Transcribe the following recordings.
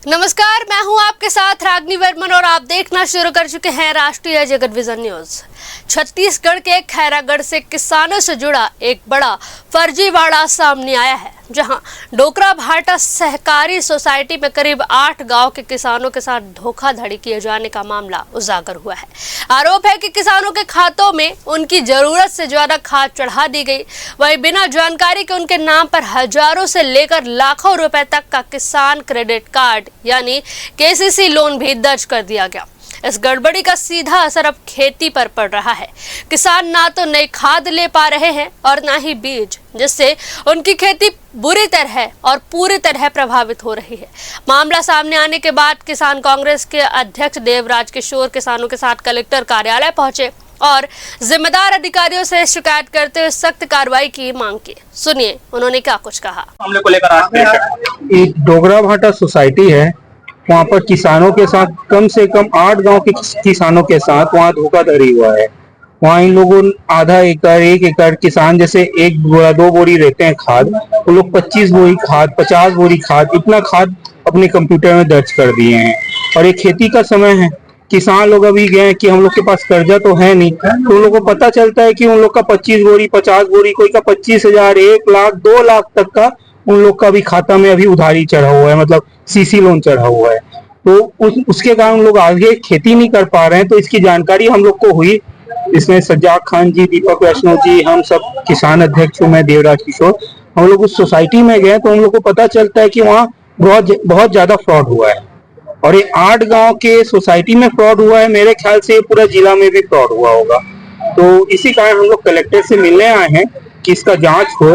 नमस्कार, मैं हूं आपके साथ रागनी वर्मन और आप देखना शुरू कर चुके हैं राष्ट्रीय जगत विजन न्यूज। छत्तीसगढ़ के खैरागढ़ से किसानों से जुड़ा एक बड़ा फर्जीवाड़ा सामने आया है, जहां डोकरा भाटा सहकारी सोसाइटी में करीब 8 गांव के किसानों के साथ धोखाधड़ी किए जाने का मामला उजागर हुआ है। आरोप है कि किसानों के खातों में उनकी जरूरत से ज्यादा खाद चढ़ा दी गई, वहीं बिना जानकारी के उनके नाम पर हजारों से लेकर लाखों रुपए तक का किसान क्रेडिट कार्ड यानी केसीसी लोन भी दर्ज कर दिया गया। इस गड़बड़ी का सीधा असर अब खेती पर पड़ रहा है। किसान ना तो नई खाद ले पा रहे हैं और ना ही बीज, जिससे उनकी खेती बुरी तरह और पूरी तरह प्रभावित हो रही है। मामला सामने आने के बाद किसान कांग्रेस के अध्यक्ष देवराज किशोर किसानों के साथ कलेक्टर कार्यालय पहुंचे और जिम्मेदार अधिकारियों से शिकायत करते हुए सख्त कार्रवाई की मांग की। सुनिए उन्होंने क्या कुछ कहा। मामले को लेकर एक डोगरा भाटा सोसाइटी है, वहाँ पर किसानों के साथ कम से कम 8 गांव के किसानों के साथ वहाँ धोखाधड़ी हुआ है। वहाँ इन लोगों आधा एकड़ 1 एकड़ किसान जैसे 1 बोरा 2 बोरी रहते हैं खाद, वो लोग 25 बोरी खाद 50 बोरी खाद इतना खाद अपने कंप्यूटर में दर्ज कर दिए हैं। और ये खेती का समय है, किसान लोग अभी गए कि हम लोग के पास कर्जा तो है नहीं, तो उन लोगों को पता चलता है कि उन लोग का 25 बोरी 50 बोरी कोई का 25,000 1 लाख 2 लाख तक का उन लोग का भी खाता में अभी उधारी चढ़ा हुआ है, मतलब सीसी लोन चढ़ा हुआ है। तो उसके कारण लोग आगे खेती नहीं कर पा रहे हैं। तो इसकी जानकारी हम लोग को हुई, इसमें सज्जाद खान जी, दीपक वैष्णव जी, हम सब किसान अध्यक्ष हूँ, मैं देवराज किशोर, हम लोग उस सोसाइटी में गए तो हम लोग को पता चलता है कि वहाँ बहुत ज्यादा फ्रॉड हुआ है। और ये 8 गांव के सोसाइटी में फ्रॉड हुआ है, मेरे ख्याल से पूरा जिला में भी फ्रॉड हुआ होगा। तो इसी कारण हम लोग कलेक्टर से मिलने आए हैं कि इसका जांच हो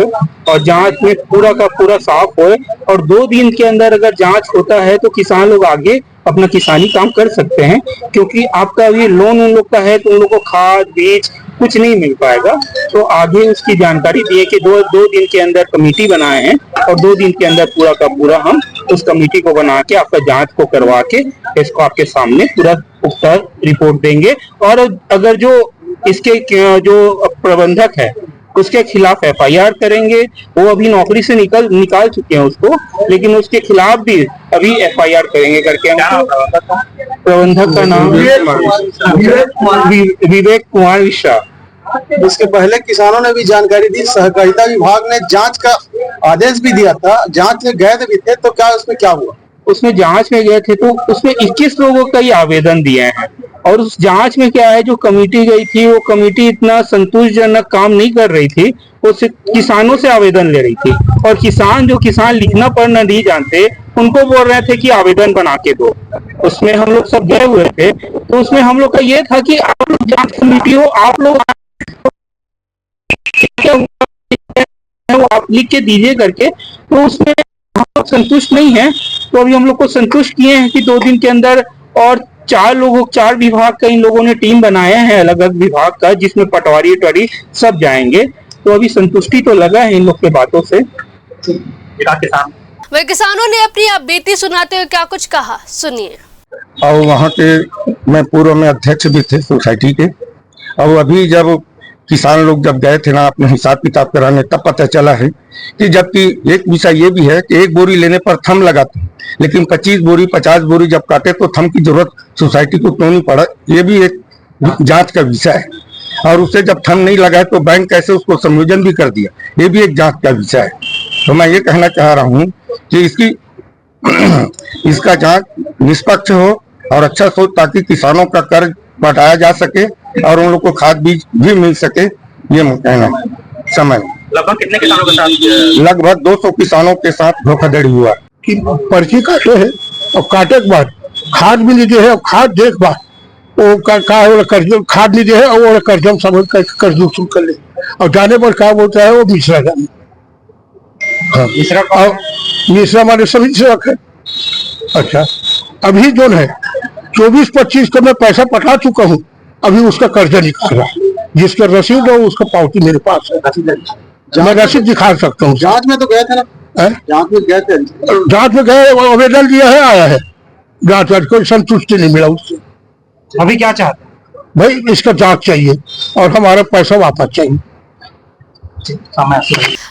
और जांच में पूरा का पूरा साफ हो, और 2 दिन के अंदर अगर जांच होता है तो किसान लोग आगे अपना किसानी काम कर सकते हैं। क्योंकि आपका अभी लोन उन लोग का है तो उन लोग को खाद बीज कुछ नहीं मिल पाएगा। तो आगे उसकी जानकारी दिए कि 2 दिन के अंदर कमेटी बनाए हैं और 2 दिन के अंदर पूरा का पूरा हम उस कमेटी को बना के आपका जांच को करवा के इसको आपके सामने पूरा पुख्ता रिपोर्ट देंगे। और अगर जो इसके जो प्रबंधक है उसके खिलाफ FIR करेंगे। वो अभी नौकरी से निकाल चुके हैं उसको, लेकिन उसके खिलाफ भी अभी FIR करेंगे करके हम प्रबंधक का नाम विवेक कुमार मिश्रा। इसके पहले किसानों ने भी जानकारी दी, सहकारिता विभाग ने जांच का आदेश भी दिया था, जांच में गए भी थे, तो क्या उसमें क्या हुआ? उसमें जांच में गए थे तो उसमें 21 लोगों का ही आवेदन दिए हैं। और उस जांच में क्या है, जो कमेटी गई थी वो कमेटी इतना संतोषजनक काम नहीं कर रही थी, वो किसानों से आवेदन ले रही थी। और किसान लिखना पढ़ना नहीं जानते, उनको बोल रहे थे कि आवेदन बना के दो। उसमें हम लोग सब गए हुए थे, तो उसमें हम लोग का ये था कि आप लोग जांच कमेटी हो, आप लोग आप लिख के दीजिए करके। तो उसमें हम लोग संतुष्ट नहीं है, तो अभी हम लोग को संतुष्ट किए हैं कि 2 दिन के अंदर, और 4 विभाग का इन लोगों ने टीम बनाया है, अलग अलग विभाग का, जिसमें पटवारी वटवारी सब जाएंगे। तो अभी संतुष्टि तो लगा है इन लोग के बातों से। वे किसानों ने अपनी बीती सुनाते हुए क्या कुछ कहा, सुनिए। और वहाँ के मैं पूर्व में अध्यक्ष भी थे सोसाइटी के। और अभी जब किसान लोग जब गए थे ना अपने हिसाब किताब कराने, तब पता चला है कि जबकि एक विषय ये भी है कि 1 बोरी लेने पर थम लगाते, लेकिन 25 बोरी 50 बोरी जब काटे तो थम की जरूरत सोसाइटी को क्यों नहीं पड़ा, ये भी एक जांच का विषय है। और उससे जब थम नहीं लगाए तो बैंक कैसे उसको संयोजन भी कर दिया, ये भी एक जांच का विषय है। तो मैं ये कहना चाह रहा हूँ कि इसका जांच निष्पक्ष हो और अच्छा हो, ताकि किसानों का कर्ज बढ़ाया जा सके और उन लोग को खाद बीज भी मिल सके। ये कहना समय लगभग कितने किसानों के साथ? लगभग 200 किसानों के साथ धोखाधड़ी हुआ कि पर्ची काटे है और काटे के बाद खाद भी नहीं दे है, और खाद देख बाद वो कर्ज खाद नहीं दे है, और वो कर्जम समझ कर कर्ज वसूल कर ले, और जाने पर क्या बोलता है वो मिश्रा जाने। हाँ, मिश्रा माने सभी सेवक है। अच्छा, अभी जो है 24-25 को मैं पैसा पटा चुका हूँ, अभी उसका कर्जा निकाल रहा है, जिसका रसीद है उसका पावती मेरे पास है, मैं रसीद दिखा सकता हूँ। जांच में तो गए थे ना? जांच में गए थे, जांच में गए, आवेदन दिया है, आया है जांच, कोई संतुष्टि नहीं मिला उससे। अभी क्या चाहते हैं? भाई इसका जांच चाहिए और हमारा पैसा वापस चाहिए।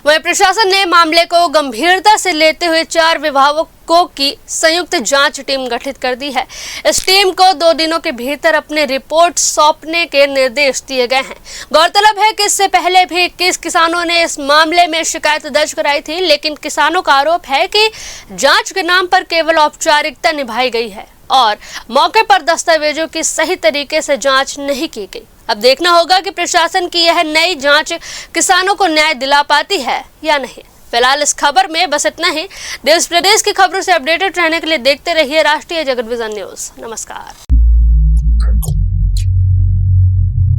वहीं प्रशासन ने मामले को गंभीरता से लेते हुए 4 विभागों की संयुक्त जांच टीम गठित कर दी है। इस टीम को 2 दिनों के भीतर अपनी रिपोर्ट सौंपने के निर्देश दिए गए हैं। गौरतलब है कि इससे पहले भी 21 किसानों ने इस मामले में शिकायत दर्ज कराई थी, लेकिन किसानों का आरोप है कि जांच के नाम पर केवल औपचारिकता निभाई गई है और मौके पर दस्तावेजों की सही तरीके से जांच नहीं की गई। अब देखना होगा कि प्रशासन की यह नई जांच किसानों को न्याय दिला पाती है या नहीं। फिलहाल इस खबर में बस इतना ही। देश प्रदेश की खबरों से अपडेटेड रहने के लिए देखते रहिए राष्ट्रीय जगत विजन न्यूज। नमस्कार।